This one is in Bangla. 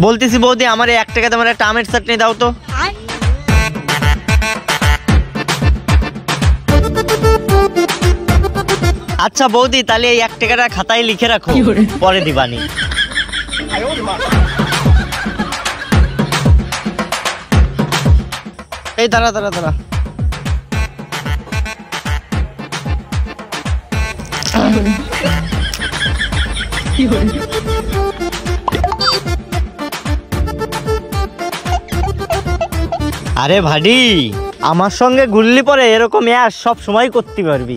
বলতেছি বৌদি, আমার 1 টাকা তোমার একটা আমের চাটনি দাও তো। আচ্ছা বৌদি, তাহলে এই 1 টাকাটা খাতায় লিখে রাখো, পরে দিবানি। এই দাঁড়া দাঁড়া দাঁড়া, আরে ভাডি, আমার সঙ্গে ঘুরলি পরে এরকম অ্যাশ সব সময় করতে পারবি।